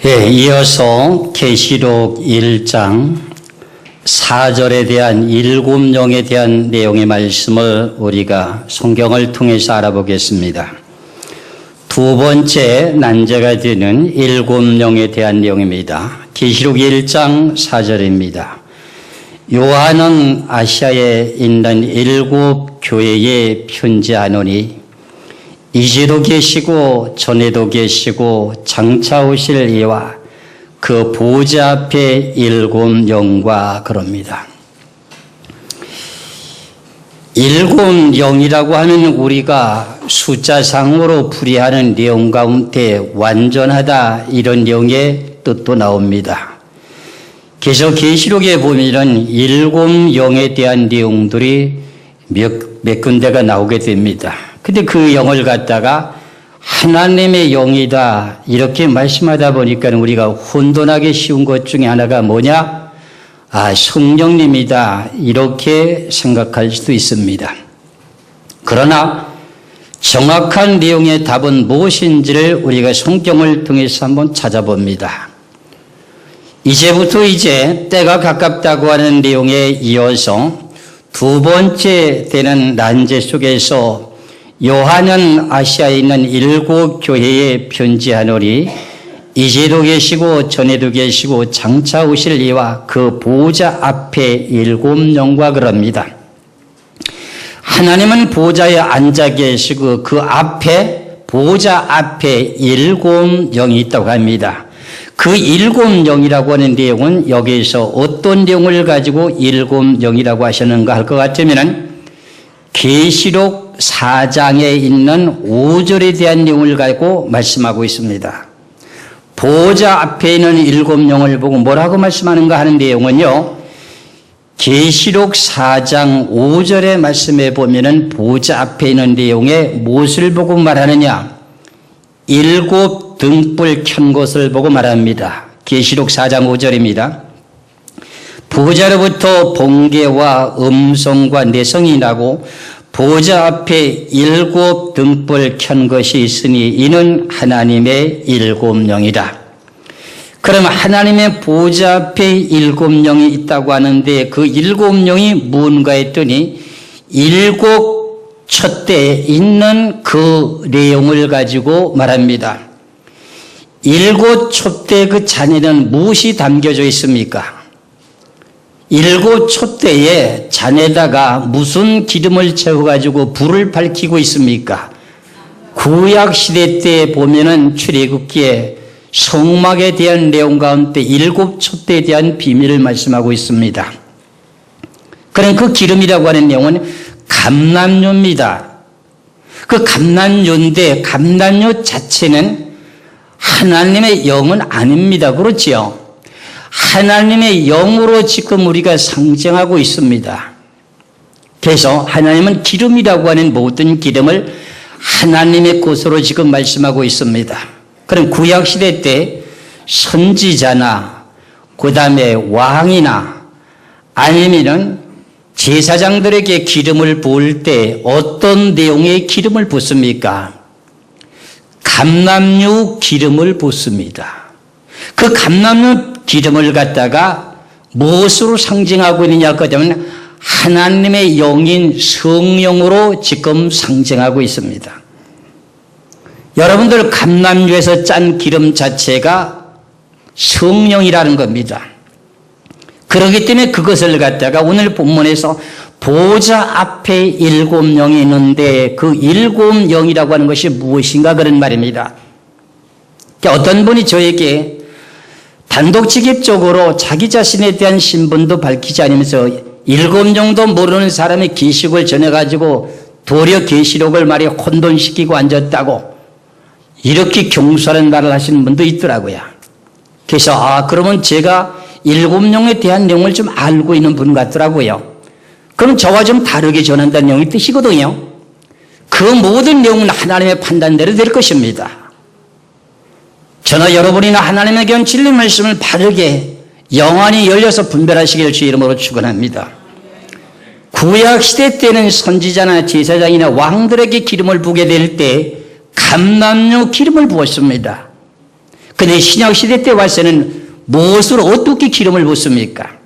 이어서 계시록 1장 4절에 대한 7영에 대한 내용의 말씀을 우리가 성경을 통해서 알아보겠습니다. 두 번째 난제가 되는 7영에 대한 내용입니다. 계시록 1장 4절입니다. 요한은 아시아에 있는 7 교회에 편지하노니 이제도 계시고 전에도 계시고 장차 오실 이와 그 보좌 앞에 7 영과 그럽니다. 7 영이라고 하면 우리가 숫자상으로 풀이하는 내용 가운데 완전하다 이런 내용의 뜻도 나옵니다. 그래서 계시록에 보면은 7 영에 대한 내용들이 몇 군데가 나오게 됩니다. 근데 그 영을 갖다가 하나님의 영이다 이렇게 말씀하다 보니까 우리가 혼돈하기 쉬운 것 중에 하나가 뭐냐? 성령님이다 이렇게 생각할 수도 있습니다. 그러나 정확한 내용의 답은 무엇인지를 우리가 성경을 통해서 한번 찾아봅니다. 이제부터 때가 가깝다고 하는 내용에 이어서 두 번째 되는 난제 속에서 요한은 아시아에 있는 7 교회에 편지하노니 이제도 계시고 전에도 계시고 장차 오실 이와 그 보좌 앞에 7 영과 그럽니다. 하나님은 보좌에 앉아 계시고 그 앞에 보좌 앞에 7 영이 있다고 합니다. 그 7 영이라고 하는 내용은 여기에서 어떤 내용을 가지고 7 영이라고 하셨는가 할 것 같으면 계시록 4장에 있는 5절에 대한 내용을 가지고 말씀하고 있습니다. 보좌 앞에 있는 7 영을 보고 뭐라고 말씀하는가 하는 내용은요. 계시록 4장 5절의 말씀에 보면은 보좌 앞에 있는 내용에 무엇을 보고 말하느냐? 7 등불 켠 것을 보고 말합니다. 계시록 4장 5절입니다. 보좌로부터 번개와 음성과 내성이 나고 보좌 앞에 7 등불 켠 것이 있으니 이는 하나님의 7 영이다. 그럼 하나님의 보좌 앞에 7 영이 있다고 하는데 그 7 영이 무언가 했더니 7 촛대에 있는 그 내용을 가지고 말합니다. 7 촛대 그 잔에는 무엇이 담겨져 있습니까? 7 촛대에 잔에다가 무슨 기름을 채워가지고 불을 밝히고 있습니까? 구약시대 때 보면은 출애굽기에 성막에 대한 내용 가운데 7 촛대에 대한 비밀을 말씀하고 있습니다. 그럼 그 기름이라고 하는 내용은 감람료입니다. 그 감람료인데 감람료 자체는 하나님의 영은 아닙니다. 그렇지요? 하나님의 영으로 지금 우리가 상징하고 있습니다. 그래서 하나님은 기름이라고 하는 모든 기름을 하나님의 것으로 지금 말씀하고 있습니다. 그럼 구약시대 때 선지자나 그 다음에 왕이나 아니면은 제사장들에게 기름을 부을 때 어떤 내용의 기름을 붓습니까? 감람류 기름을 붓습니다. 그 감람류 기름을 갖다가 무엇으로 상징하고 있느냐 하면 하나님의 영인 성령으로 지금 상징하고 있습니다. 여러분들 감람류에서 짠 기름 자체가 성령이라는 겁니다. 그렇기 때문에 그것을 갖다가 오늘 본문에서 보좌 앞에 7 영이 있는데 그 7 영이라고 하는 것이 무엇인가 그런 말입니다. 어떤 분이 저에게 단독직입적으로 자기 자신에 대한 신분도 밝히지 않으면서 7 영도 모르는 사람이 계시록을 전해가지고 도리어 계시록을 말이 혼돈시키고 앉았다고 이렇게 경솔한 말을 하시는 분도 있더라고요. 그래서 그러면 제가 7 영에 대한 내용을 좀 알고 있는 분 같더라고요. 그럼 저와 좀 다르게 전한다는 내용이 뜻이거든요. 그 모든 내용은 하나님의 판단대로 될 것입니다. 저나 여러분이나 하나님의 경 진리 말씀을 바르게 영안이 열려서 분별하시길 주 이름으로 축원합니다. 구약시대 때는 선지자나 제사장이나 왕들에게 기름을 부게 될 때 감람류 기름을 부었습니다. 근데 신약시대 때 와서는 무엇으로 어떻게 기름을 붓습니까?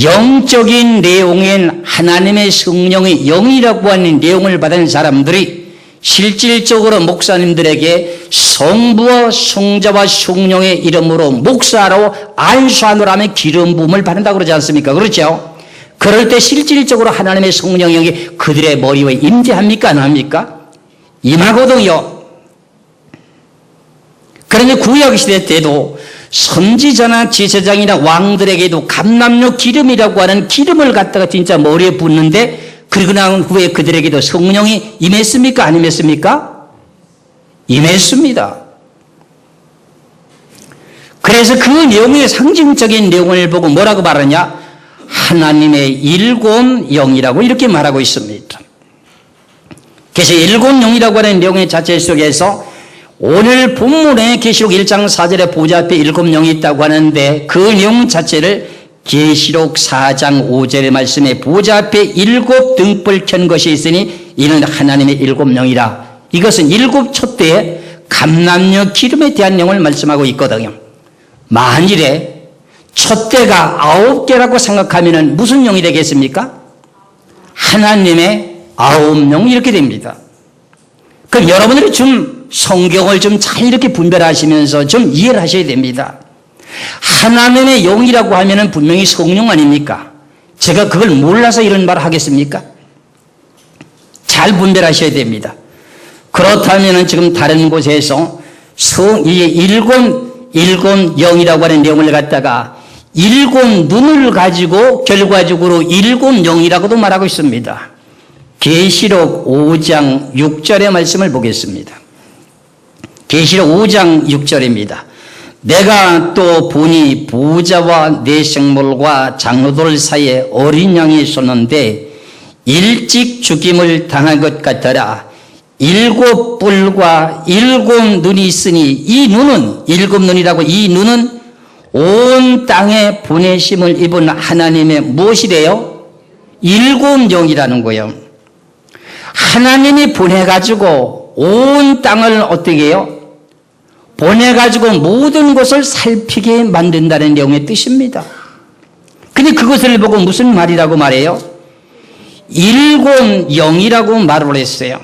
영적인 내용인 하나님의 성령의 영이라고 하는 내용을 받은 사람들이 실질적으로 목사님들에게 성부와 성자와 성령의 이름으로 목사로 안수하노라 하면 기름 부음을 받는다고 그러지 않습니까? 그렇죠? 그럴 때 실질적으로 하나님의 성령의 영이 그들의 머리에 임재합니까? 안 합니까? 임하거든요. 그런데 구약시대 때도 선지자나 제사장이나 왕들에게도 감람류 기름이라고 하는 기름을 갖다가 진짜 머리에 붓는데 그리고 난 후에 그들에게도 성령이 임했습니까? 안 임했습니까? 임했습니다. 그래서 그 내용의 상징적인 내용을 보고 뭐라고 말하냐? 하나님의 일곱 영이라고 이렇게 말하고 있습니다. 그래서 일곱 영이라고 하는 내용의 자체 속에서 오늘 본문에 계시록 1장 4절에 보좌 앞에 일곱 영이 있다고 하는데 그 내용 자체를 계시록 4장 5절의 말씀에 보좌 앞에 일곱 등불 켠 것이 있으니 이는 하나님의 일곱 영이라. 이것은 일곱 촛대의 감람류 기름에 대한 내용을 말씀하고 있거든요. 만일에 촛대가 9개라고 생각하면 무슨 영이 되겠습니까? 하나님의 9영 이렇게 됩니다. 그럼 여러분들이 좀 성경을 좀 잘 이렇게 분별하시면서 좀 이해를 하셔야 됩니다. 하나님의 영이라고 하면 분명히 성령 아닙니까? 제가 그걸 몰라서 이런 말을 하겠습니까? 잘 분별하셔야 됩니다. 그렇다면 지금 다른 곳에서 일곱 영이라고 하는 내용을 갖다가 일곱 눈을 가지고 결과적으로 일곱 영이라고도 말하고 있습니다. 계시록 5장 6절의 말씀을 보겠습니다. 계시록 5장 6절입니다. 내가 또 보니 보좌와 네 생물과 장로들 사이에 어린 양이 섰는데 일찍 죽임을 당한 것 같더라. 일곱 뿔과 일곱 눈이 있으니 이 눈은 일곱 눈이라고 이 눈은 온 땅에 보내심을 입은 하나님의 무엇이래요? 일곱 영이라는 거예요. 하나님이 보내가지고 온 땅을 어떻게 해요? 보내가지고 모든 것을 살피게 만든다는 내용의 뜻입니다. 근데 그것을 보고 무슨 말이라고 말해요? 일곱 영이라고 말을 했어요.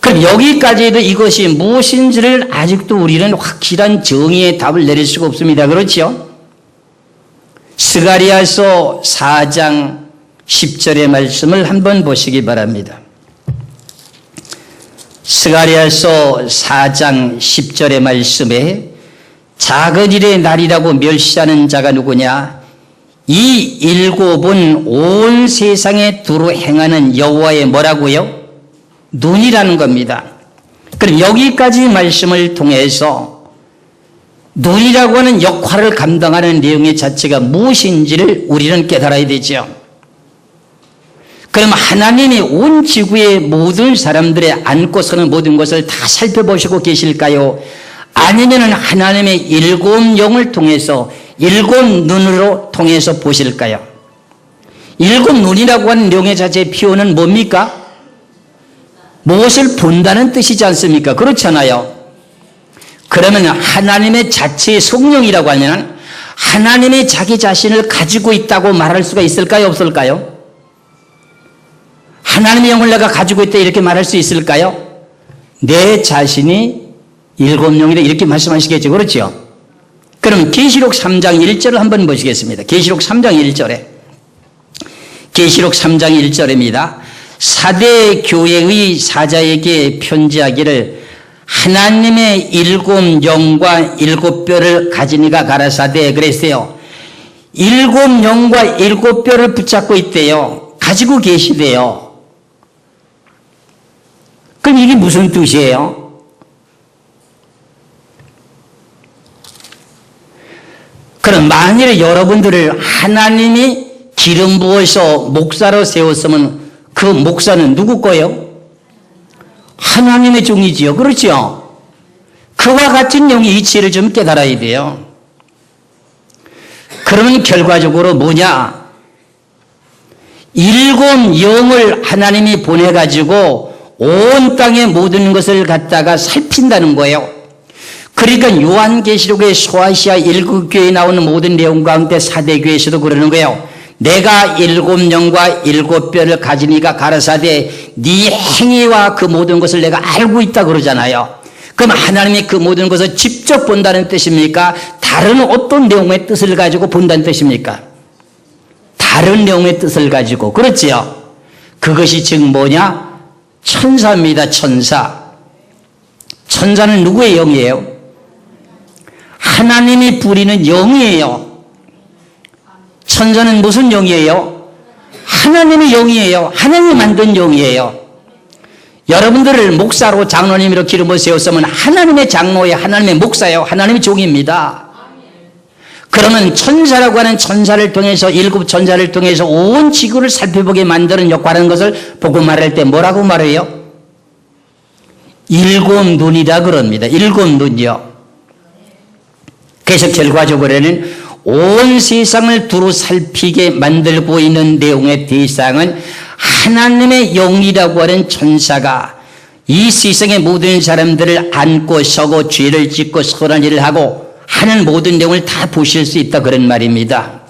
그럼 여기까지도 이것이 무엇인지를 아직도 우리는 확실한 정의의 답을 내릴 수가 없습니다. 그렇죠? 스가랴서 4장 10절의 말씀을 한번 보시기 바랍니다. 스가랴서 4장 10절의 말씀에 작은 일의 날이라고 멸시하는 자가 누구냐? 이 일곱은 온 세상에 두루 행하는 여호와의 뭐라고요? 눈이라는 겁니다. 그럼 여기까지 말씀을 통해서 눈이라고 하는 역할을 감당하는 내용의 자체가 무엇인지를 우리는 깨달아야 되죠. 그럼 하나님이 온 지구의 모든 사람들의 안고서는 모든 것을 다 살펴보시고 계실까요? 아니면 하나님의 일곱 영을 통해서 일곱 눈으로 통해서 보실까요? 일곱 눈이라고 하는 내용의 자체의 표현은 뭡니까? 무엇을 본다는 뜻이지 않습니까? 그렇잖아요. 그러면 하나님의 자체의 성령이라고 하면 하나님의 자기 자신을 가지고 있다고 말할 수가 있을까요? 없을까요? 하나님의 영을 내가 가지고 있다 이렇게 말할 수 있을까요? 내 자신이 일곱 영이다 이렇게 말씀하시겠죠. 그렇죠? 그럼 계시록 3장 1절을 한번 보시겠습니다. 계시록 3장 1절에 계시록 3장 1절입니다. 사대 교회의 사자에게 편지하기를 하나님의 일곱 영과 일곱 뼈를 가진 이가 가라사대 그랬어요. 일곱 영과 일곱 뼈를 붙잡고 있대요. 가지고 계시대요. 그럼 이게 무슨 뜻이에요? 그럼 만일에 여러분들을 하나님이 기름 부어서 목사로 세웠으면 그 목사는 누구 거예요? 하나님의 종이지요. 그렇죠? 그와 같은 영의 이치를 좀 깨달아야 돼요. 그러면 결과적으로 뭐냐? 일곱 영을 하나님이 보내가지고 온 땅의 모든 것을 갖다가 살핀다는 거예요. 그러니까 요한계시록의 소아시아 7교회에 나오는 모든 내용 가운데 사대교회에서도 그러는 거예요. 내가 7영과 7뼈를 가지니가 가라사대 네 행위와 그 모든 것을 내가 알고 있다 그러잖아요. 그럼 하나님이 그 모든 것을 직접 본다는 뜻입니까? 다른 어떤 내용의 뜻을 가지고 본다는 뜻입니까? 다른 내용의 뜻을 가지고. 그렇지요? 그것이 즉 뭐냐? 천사입니다. 천사. 천사는 누구의 영이에요? 하나님이 부리는 영이에요. 천사는 무슨 영이에요? 하나님의 영이에요. 하나님이 만든 영이에요. 여러분들을 목사로 장로님으로 기름을 세웠으면 하나님의 장로예요. 하나님의 목사예요. 하나님의 종입니다. 그러면 천사라고 하는 천사를 통해서 7 천사를 통해서 온 지구를 살펴보게 만드는 역할하는 것을 보고 말할 때 뭐라고 말해요? 7 눈이라 그럽니다. 7 눈이요. 그래서 결과적으로는 온 세상을 두루 살피게 만들고 있는 내용의 대상은 하나님의 영이라고 하는 천사가 이 세상의 모든 사람들을 안고 서고 죄를 짓고 선한 일을 하고 하는 모든 내용을 다 보실 수 있다 그런 말입니다.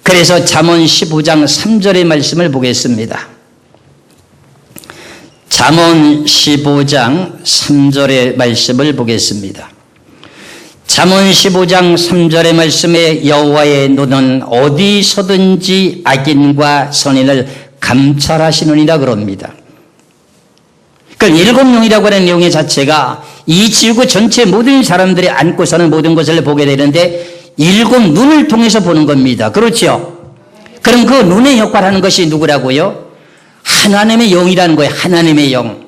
그래서 잠언 15장 3절의 말씀을 보겠습니다. 잠언 15장 3절의 말씀을 보겠습니다. 잠언 15장 3절의 말씀에 여호와의 눈은 어디서든지 악인과 선인을 감찰하시느니라 그럽니다. 그러니까 7영이라고 하는 내용의 자체가 이 지구 전체 모든 사람들이 안고 사는 모든 것을 보게 되는데 7 눈을 통해서 보는 겁니다. 그렇죠? 그럼 그 눈의 역할을 하는 것이 누구라고요? 하나님의 영이라는 거예요. 하나님의 영.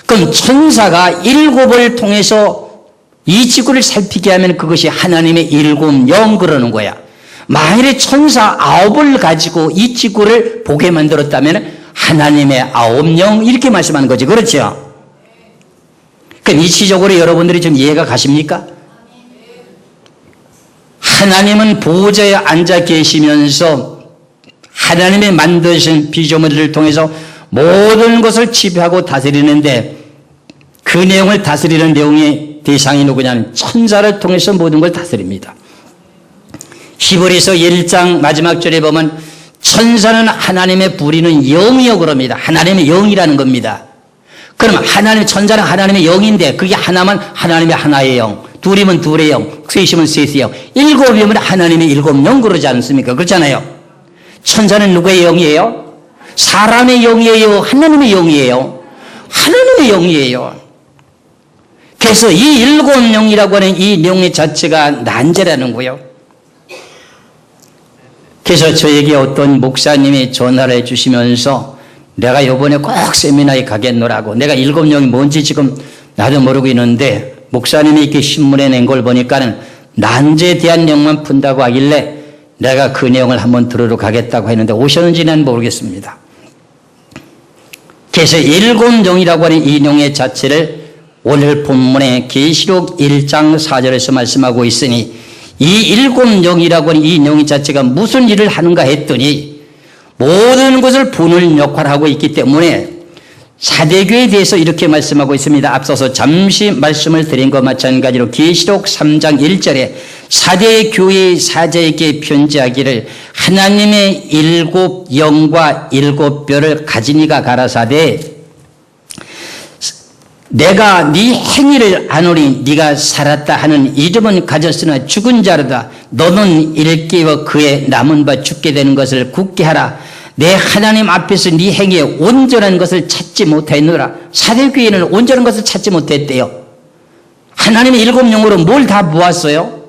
그럼 천사가 7을 통해서 이 지구를 살피게 하면 그것이 하나님의 7영 그러는 거야. 만일에 천사 9을 가지고 이 지구를 보게 만들었다면 하나님의 9영 이렇게 말씀하는 거지. 그렇죠? 그럼 이치적으로 여러분들이 좀 이해가 가십니까? 하나님은 보호자에 앉아 계시면서 하나님의 만드신 피조물들을 통해서 모든 것을 지배하고 다스리는데 그 내용을 다스리는 내용의 대상이 누구냐면 천사를 통해서 모든 걸 다스립니다. 히브리서 1장 마지막 절에 보면 천사는 하나님의 부리는 영이요 그럽니다. 하나님의 영이라는 겁니다. 그러면 천사는 하나님의 영인데 그게 하나면 하나님의 하나의 영, 둘이면 둘의 영, 셋이면 셋의 영, 7이면 하나님의 7영 그러지 않습니까? 그렇잖아요. 천사는 누구의 영이에요? 사람의 영이에요? 하나님의 영이에요? 하나님의 영이에요. 그래서 이 7영이라고 하는 이 내용의 자체가 난제라는 거예요. 그래서 저에게 어떤 목사님이 전화를 해주시면서 내가 이번에 꼭 세미나에 가겠노라고, 내가 7영이 뭔지 지금 나도 모르고 있는데 목사님이 이렇게 신문에 낸 걸 보니까는 난제에 대한 내용만 푼다고 하길래 내가 그 내용을 한번 들으러 가겠다고 했는데 오셨는지는 모르겠습니다. 그래서 7영이라고 하는 이 내용의 자체를 오늘 본문에 계시록 1장 4절에서 말씀하고 있으니 이 7영이라고 하는 이 내용 자체가 무슨 일을 하는가 했더니 모든 것을 보는 역할을 하고 있기 때문에 사대교에 대해서 이렇게 말씀하고 있습니다. 앞서서 잠시 말씀을 드린 것과 마찬가지로 계시록 3장 1절에 사대교회의 사자에게 편지하기를 하나님의 7영과 7뼈를 가진 이가 가라사대 내가 네 행위를 아노니 네가 살았다 하는 이름은 가졌으나 죽은 자로다. 너는 일깨워 그의 남은 바 죽게 되는 것을 굳게 하라. 내 하나님 앞에서 네 행위에 온전한 것을 찾지 못했노라. 사대교회는 온전한 것을 찾지 못했대요. 하나님의 7영으로 뭘 다 보았어요?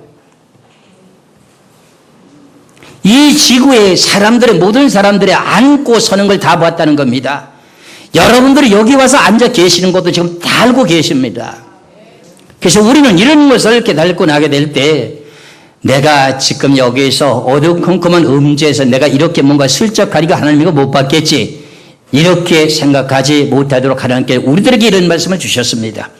이 지구의 사람들의 모든 사람들이 안고 서는 걸 다 보았다는 겁니다. 여러분들이 여기 와서 앉아 계시는 것도 지금 다 알고 계십니다. 그래서 우리는 이런 것을 깨닫고 나게 될 때 내가 지금 여기에서 어두컴컴한 음지에서 내가 이렇게 뭔가 슬쩍 하니까 하나님이 못 받겠지 이렇게 생각하지 못하도록 하나님께 우리들에게 이런 말씀을 주셨습니다.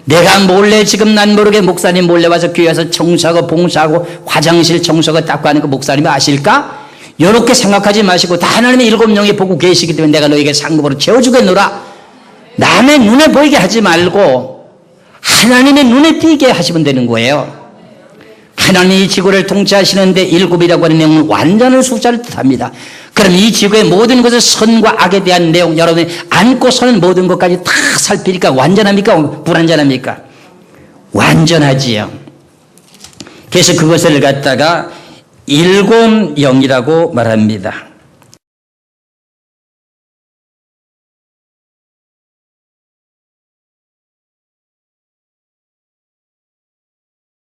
내가 몰래 지금 난 모르게 목사님 몰래 와서 교회 와서 청소하고 봉사하고 화장실 청소하고 닦고 하는 거 목사님이 아실까? 이렇게 생각하지 마시고 다 하나님의 7영이 보고 계시기 때문에 내가 너에게 상급으로 채워주겠노라. 남의 눈에 보이게 하지 말고 하나님의 눈에 띄게 하시면 되는 거예요. 하나님이 지구를 통치하시는데 7이라고 하는 내용은 완전한 숫자를 뜻합니다. 그럼 이 지구의 모든 것을 선과 악에 대한 내용, 여러분이 안고 서는 모든 것까지 다 살피니까 완전합니까? 불완전합니까? 완전하지요. 그래서 그것을 갖다가 7영이라고 말합니다.